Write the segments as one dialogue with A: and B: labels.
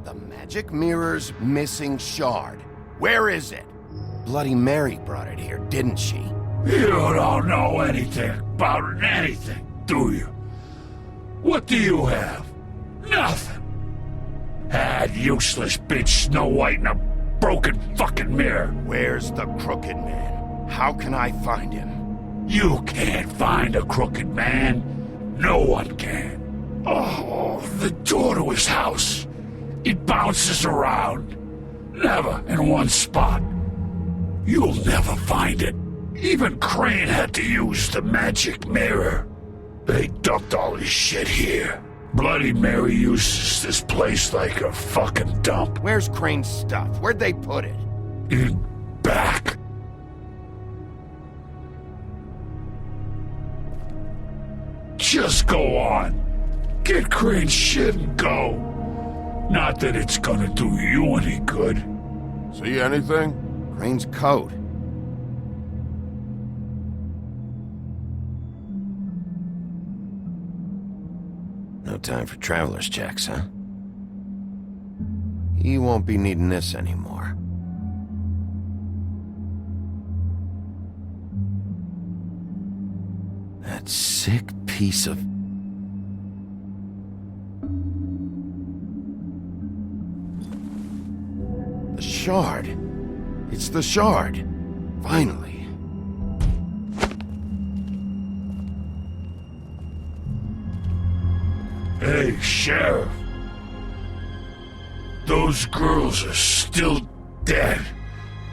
A: The magic mirror's missing shard. Where is it? Bloody Mary brought it here, didn't she?
B: You don't know anything about anything, do you? What do you have? Nothing. That useless bitch Snow White in a broken fucking mirror.
A: Where's the crooked man? How can I find him?
B: You can't find a crooked man. No one can. Oh, the door to his house. It bounces around. Never in one spot. You'll never find it. Even Crane had to use the magic mirror. They dumped all his shit here. Bloody Mary uses this place like a fucking dump.
A: Where's Crane's stuff? Where'd they put it?
B: In back. Just go on. Get Crane's shit and go. Not that it's gonna do you any good.
C: See anything?
A: Crane's coat. No time for traveler's checks, huh? He won't be needing this anymore. That sick piece of... The shard. It's the shard. Finally.
B: Hey, Sheriff. Those girls are still dead.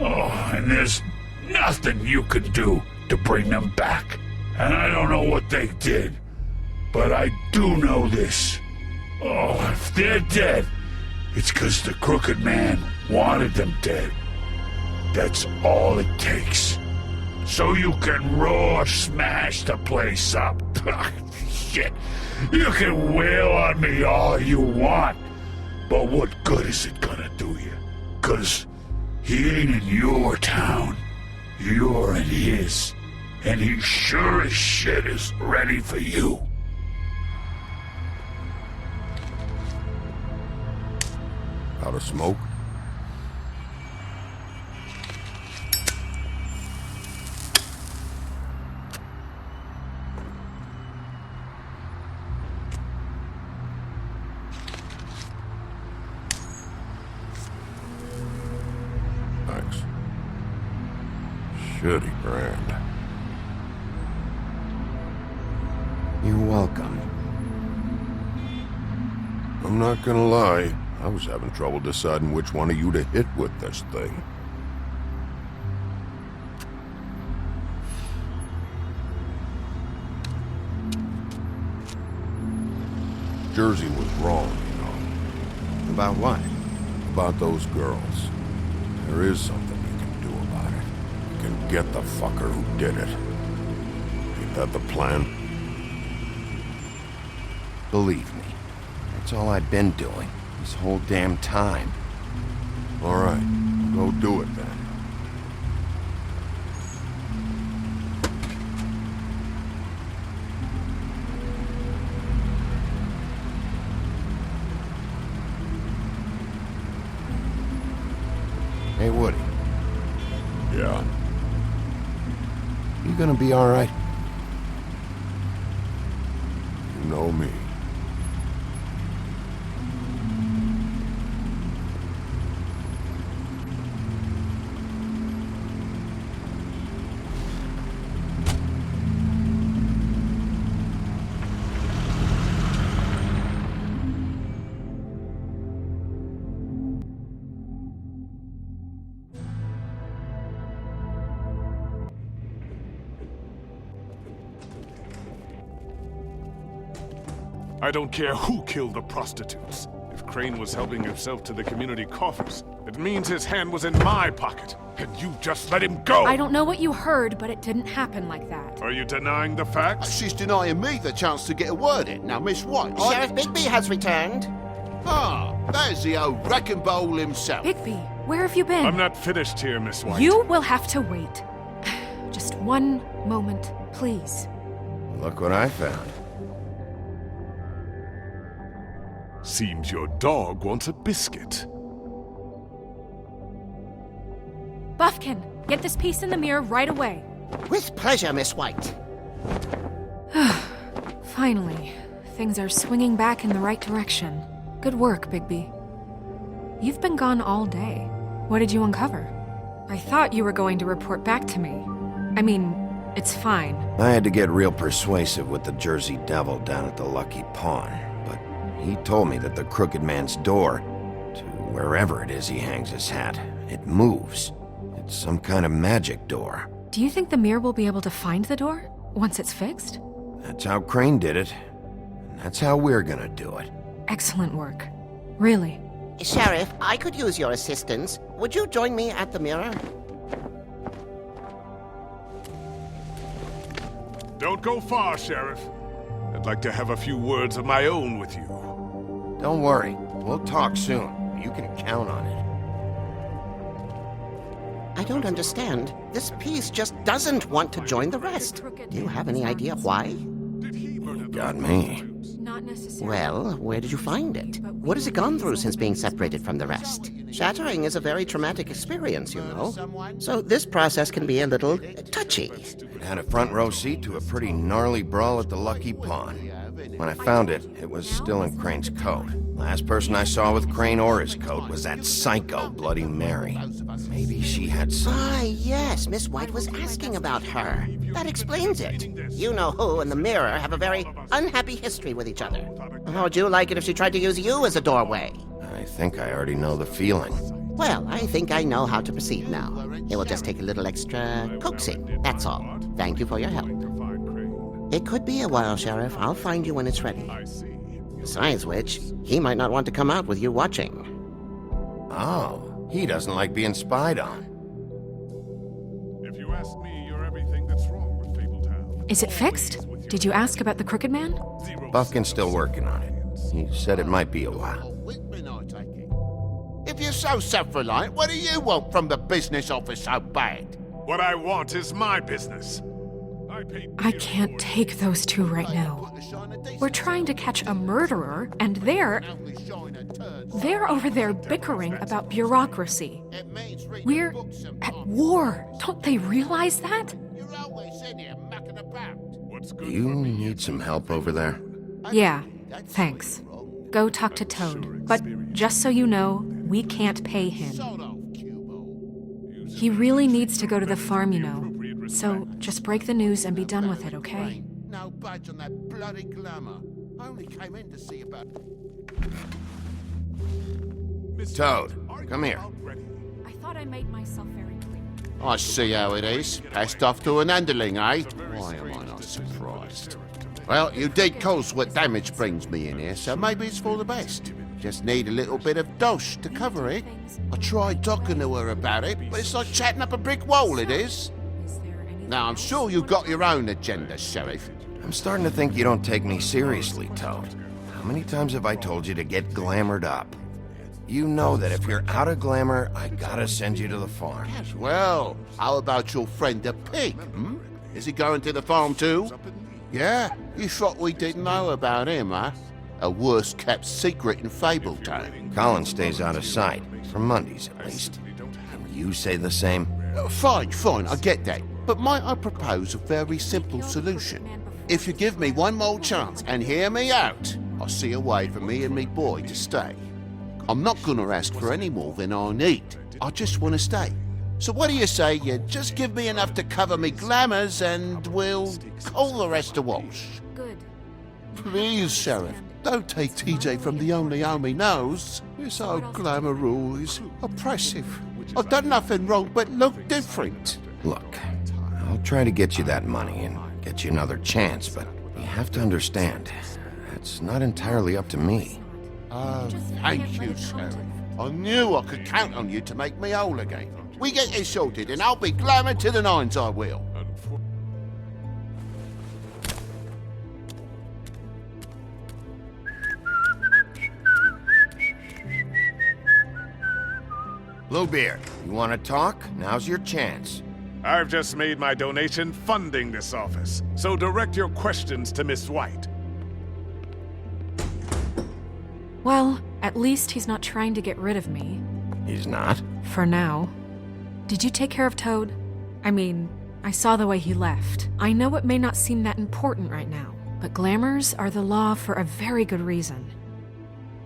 B: Oh, and there's nothing you can do to bring them back. And I don't know what they did, but I do know this. Oh, if they're dead, it's 'cause the crooked man wanted them dead. That's all it takes. So you can roar smash the place up. Shit. You can wail on me all you want, but what good is it gonna do you? 'Cause he ain't in your town. You're in his. And he sure as shit is ready for you.
C: Out of smoke? Thanks. Shitty brand.
A: You're welcome.
C: I'm not gonna lie, I was having trouble deciding which one of you to hit with this thing. Jersey was wrong, you know.
A: About what?
C: About those girls. There is something you can do about it. You can get the fucker who did it. Ain't that the plan?
A: Believe me, that's all I've been doing this whole damn time.
C: All right, go do it then.
A: Hey, Woody.
C: Yeah.
A: You gonna be all right?
C: You know me.
D: I don't care who killed the prostitutes. If Crane was helping himself to the community coffers, it means his hand was in my pocket, and you just let him go!
E: I don't know what you heard, but it didn't happen like that.
D: Are you denying the facts?
F: She's denying me the chance to get a word in. Now, Miss White...
G: Sheriff Bigby has returned.
F: Ah, there's the old wrecking bowl himself.
E: Bigby, where have you been?
D: I'm not finished here, Miss White.
E: You will have to wait. Just one moment, please.
A: Look what I found.
D: Seems your dog wants a biscuit.
E: Buffkin, get this piece in the mirror right away.
G: With pleasure, Miss White.
E: Finally, things are swinging back in the right direction. Good work, Bigby. You've been gone all day. What did you uncover? I thought you were going to report back to me. I mean, it's fine.
A: I had to get real persuasive with the Jersey Devil down at the Lucky Pawn, but he told me that the Crooked Man's door, to wherever it is he hangs his hat, it moves. It's some kind of magic door.
E: Do you think the mirror will be able to find the door once it's fixed?
A: That's how Crane did it, and that's how we're gonna do it.
E: Excellent work. Really.
G: Sheriff, I could use your assistance. Would you join me at the mirror?
D: Don't go far, Sheriff. I'd like to have a few words of my own with you.
A: Don't worry, we'll talk soon. You can count on it.
G: I don't understand. This piece just doesn't want to join the rest. Do you have any idea why?
A: You got me.
E: Not necessarily.
G: Well, where did you find it? What has it gone through since being separated from the rest? Shattering is a very traumatic experience, you know. So this process can be a little touchy.
A: It had a front row seat to a pretty gnarly brawl at the Lucky Pawn. When I found it, it was still in Crane's coat. Last person I saw with Crane or his coat was that psycho Bloody Mary. Maybe she had some...
G: Ah, yes, Miss White was asking about her. That explains it. You know who and the mirror have a very unhappy history with each other. How would you like it if she tried to use you as a doorway?
A: I think I already know the feeling.
G: Well, I think I know how to proceed now. It will just take a little extra coaxing, that's all. Thank you for your help. It could be a while, Sheriff. I'll find you when it's ready. Besides which, he might not want to come out with you watching.
A: Oh, he doesn't like being spied on.
D: If you ask me, you're everything that's wrong with Fabletown.
E: Is it fixed? Did you ask about the Crooked Man?
A: Buffkin's still working on it. He said it might be a while.
F: If you're so self-reliant, what do you want from the business office so bad?
D: What I want is my business.
E: I can't take those two right now. We're trying to catch a murderer, and they're over there bickering about bureaucracy. We're at war. Don't they realize that?
A: Do you need some help over there?
E: Yeah, thanks. Go talk to Toad. But just so you know, we can't pay him. He really needs to go to the farm, you know. So just break the news and be done with it, okay?
F: No budge on that bloody glamour. I only came in to see about...
A: Toad, come here.
E: I thought I made myself very clear.
F: I see how it is. Passed off to an underling, eh? Why am I not surprised? Well, you did cause what damage brings me in here, so maybe it's for the best. Just need a little bit of dosh to cover it. I tried talking to her about it, but it's like chatting up a brick wall, it is. Now, I'm sure you've got your own agenda, Sheriff.
A: I'm starting to think you don't take me seriously, Toad. How many times have I told you to get glamored up? You know that if you're out of glamour, I gotta send you to the farm.
F: Well, how about your friend the pig, hmm? Is he going to the farm too? Yeah? You thought we didn't know about him, huh? A worst-kept secret in Fabletown.
A: Colin stays out of sight, for Mondays at least. Can you say the same?
F: Fine, I get that. But might I propose a very simple solution? If you give me one more chance and hear me out, I'll see a way for me and me boy to stay. I'm not gonna ask for any more than I need. I just want to stay. So what do you say you just give me enough to cover me glamours and we'll call the rest a wash?
E: Good.
F: Please, Sheriff, don't take TJ from the only home he knows. This old glamour rule is oppressive. I've done nothing wrong but look different.
A: Look, I'll try to get you that money and get you another chance, but you have to understand, it's not entirely up to me.
F: Oh, thank you, Sheriff. I knew I could count on you to make me whole again. We get this sorted and I'll be glamour to the nines, I will.
A: Bluebeard, you want to talk? Now's your chance.
D: I've just made my donation funding this office, so direct your questions to Miss White.
E: Well, at least he's not trying to get rid of me.
A: He's not?
E: For now. Did you take care of Toad? I mean, I saw the way he left. I know it may not seem that important right now, but glamours are the law for a very good reason.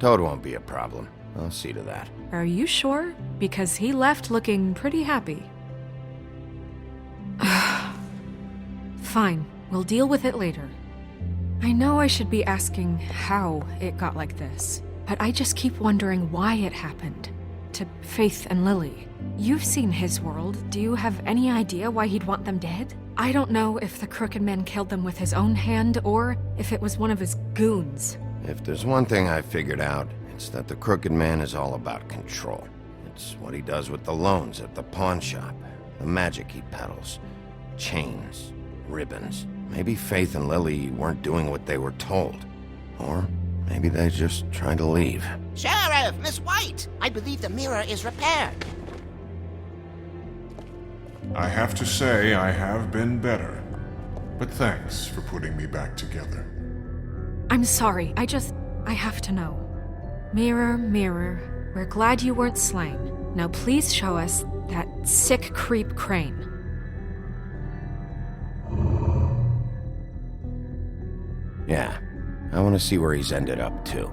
A: Toad won't be a problem. I'll see to that.
E: Are you sure? Because he left looking pretty happy. Fine, we'll deal with it later. I know I should be asking how it got like this, but I just keep wondering why it happened. To Faith and Lily. You've seen his world. Do you have any idea why he'd want them dead? I don't know if the Crooked Man killed them with his own hand or if it was one of his goons.
A: If there's one thing I figured out, it's that the Crooked Man is all about control. It's what he does with the loans at the pawn shop, the magic he peddles, chains, ribbons. Maybe Faith and Lily weren't doing what they were told. Or maybe they're just trying to leave.
G: Sheriff, Miss White! I believe the mirror is repaired.
C: I have to say I have been better. But thanks for putting me back together.
E: I'm sorry, I have to know. Mirror, mirror, we're glad you weren't slain. Now please show us that sick creep Crane.
A: Yeah, I want to see where he's ended up, too.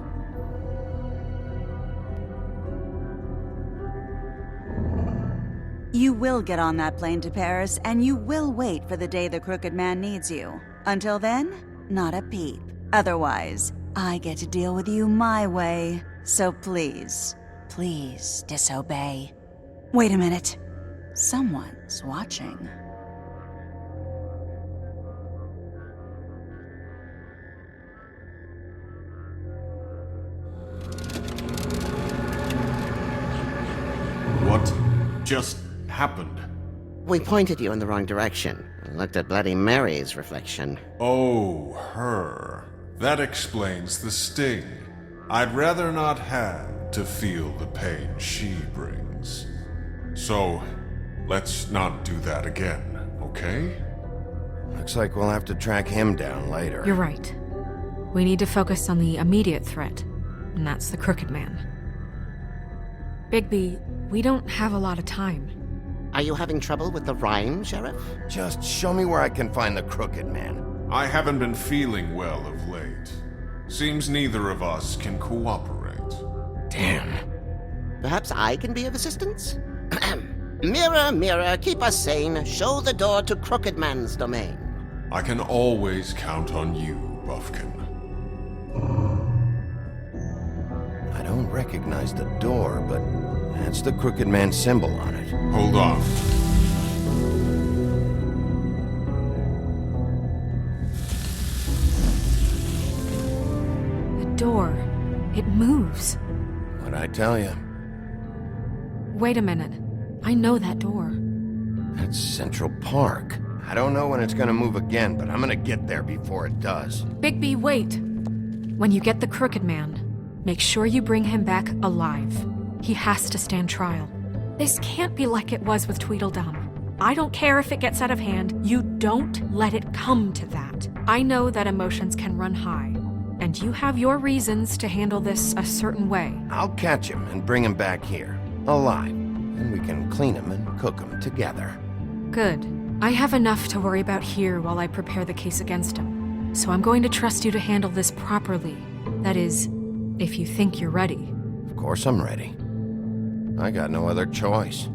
H: You will get on that plane to Paris, and you will wait for the day the Crooked Man needs you. Until then, not a peep. Otherwise, I get to deal with you my way. So please, please disobey. Wait a minute. Someone's watching.
C: What just happened?
G: We pointed you in the wrong direction and looked at Bloody Mary's reflection.
C: Oh, her. That explains the sting. I'd rather not have to feel the pain she brings. So, let's not do that again, okay?
A: Looks like we'll have to track him down later.
E: You're right. We need to focus on the immediate threat, and that's the Crooked Man. Bigby, we don't have a lot of time.
G: Are you having trouble with the rhyme, Sheriff?
A: Just show me where I can find the Crooked Man.
C: I haven't been feeling well of late. Seems neither of us can cooperate.
A: Damn.
G: Perhaps I can be of assistance? Mirror, mirror, keep us sane. Show the door to Crooked Man's domain.
C: I can always count on you, Buffkin.
A: I don't recognize the door, but that's the Crooked Man symbol on it.
C: Hold on.
E: The door. It moves.
A: What'd I tell you?
E: Wait a minute. I know that door.
A: That's Central Park. I don't know when it's gonna move again, but I'm gonna get there before it does.
E: Bigby, wait! When you get the Crooked Man, make sure you bring him back alive. He has to stand trial. This can't be like it was with Tweedledum. I don't care if it gets out of hand. You don't let it come to that. I know that emotions can run high, and you have your reasons to handle this a certain way.
A: I'll catch him and bring him back here, alive, and we can clean him and cook him together.
E: Good. I have enough to worry about here while I prepare the case against him. So I'm going to trust you to handle this properly. That is, if you think you're ready.
A: Of course I'm ready. I got no other choice.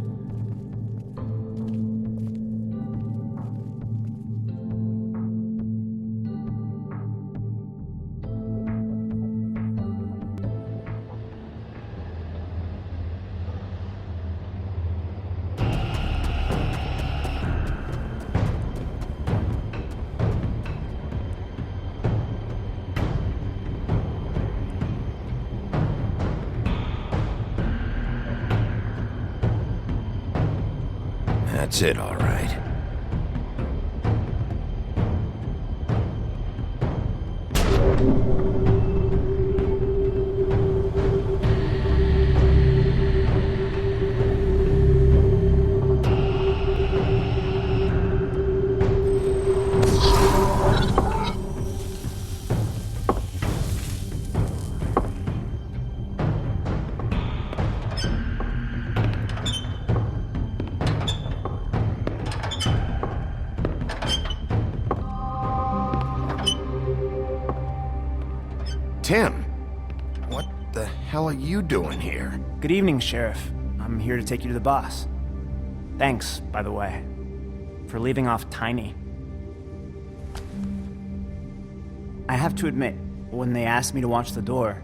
A: That's it, all right. Tim! What the hell are you doing here?
I: Good evening, Sheriff. I'm here to take you to the boss. Thanks, by the way, for leaving off Tiny. I have to admit, when they asked me to watch the door,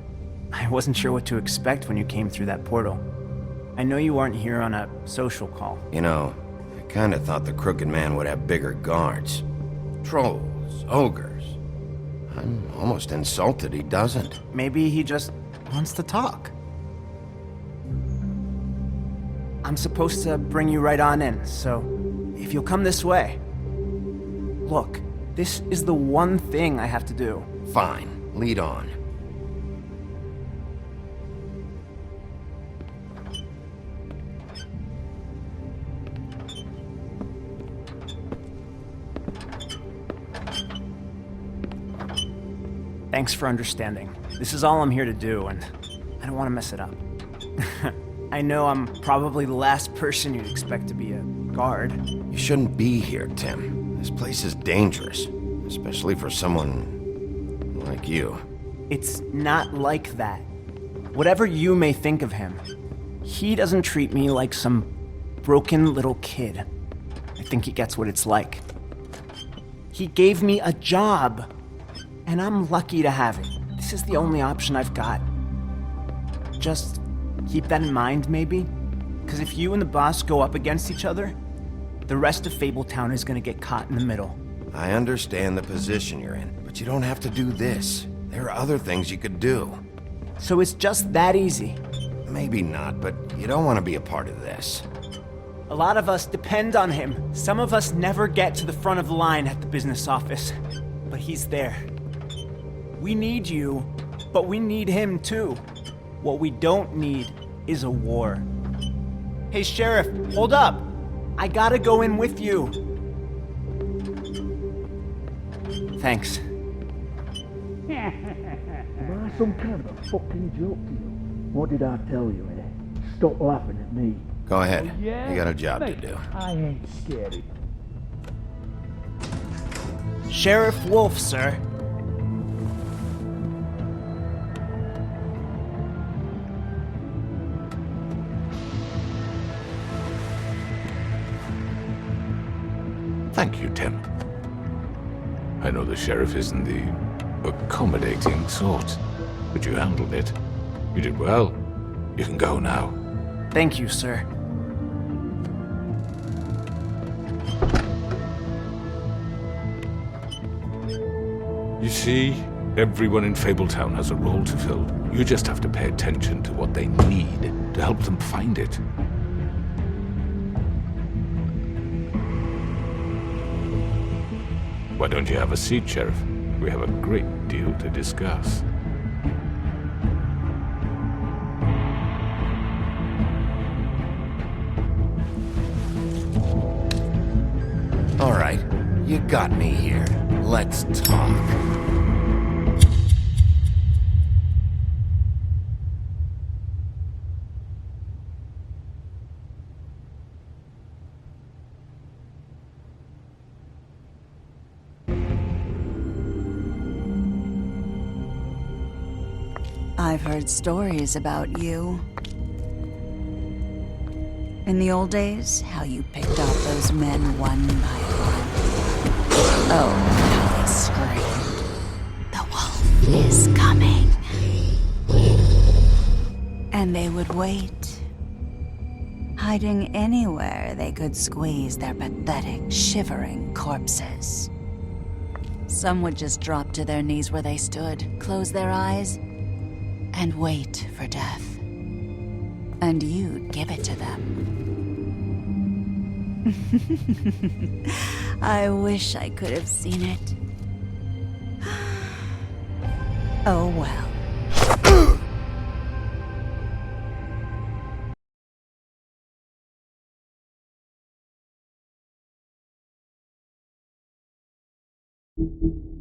I: I wasn't sure what to expect when you came through that portal. I know you aren't here on a social call.
A: You know, I kinda thought the Crooked Man would have bigger guards. Trolls, ogres. I'm almost insulted he doesn't.
I: Maybe he just wants to talk. I'm supposed to bring you right on in, so if you'll come this way. Look, this is the one thing I have to do.
A: Fine, lead on.
I: Thanks for understanding. This is all I'm here to do, and I don't want to mess it up. I know I'm probably the last person you'd expect to be a guard.
A: You shouldn't be here, Tim. This place is dangerous, especially for someone like you.
I: It's not like that. Whatever you may think of him, he doesn't treat me like some broken little kid. I think he gets what it's like. He gave me a job, and I'm lucky to have it. This is the only option I've got. Just keep that in mind, maybe? Because if you and the boss go up against each other, the rest of Fabletown is gonna get caught in the middle.
A: I understand the position you're in, but you don't have to do this. There are other things you could do.
I: So it's just that easy.
A: Maybe not, but you don't want to be a part of this.
I: A lot of us depend on him. Some of us never get to the front of the line at the business office, but he's there. We need you, but we need him too. What we don't need is a war. Hey, Sheriff, hold up! I gotta go in with you. Thanks.
J: Am I some kind of a fucking joke to you? What did I tell you, eh? Stop laughing at me.
A: Go ahead.
J: Yeah?
A: You got a job to
J: Mate,
A: do.
J: I ain't scared.
I: Sheriff Wolf, sir.
B: Thank you, Tim. I know the sheriff isn't the accommodating sort, but you handled it. You did well. You can go now.
I: Thank you, sir.
B: You see, everyone in Fabletown has a role to fill. You just have to pay attention to what they need to help them find it. Why don't you have a seat, Sheriff? We have a great deal to discuss.
A: All right, you got me here. Let's talk.
H: I've heard stories about you. In the old days, how you picked off those men one by one. Oh, how they screamed. The wolf is coming. And they would wait, hiding anywhere they could squeeze their pathetic, shivering corpses. Some would just drop to their knees where they stood, close their eyes, and wait for death. And you'd give it to them. I wish I could have seen it. Oh well.
J: Thank you.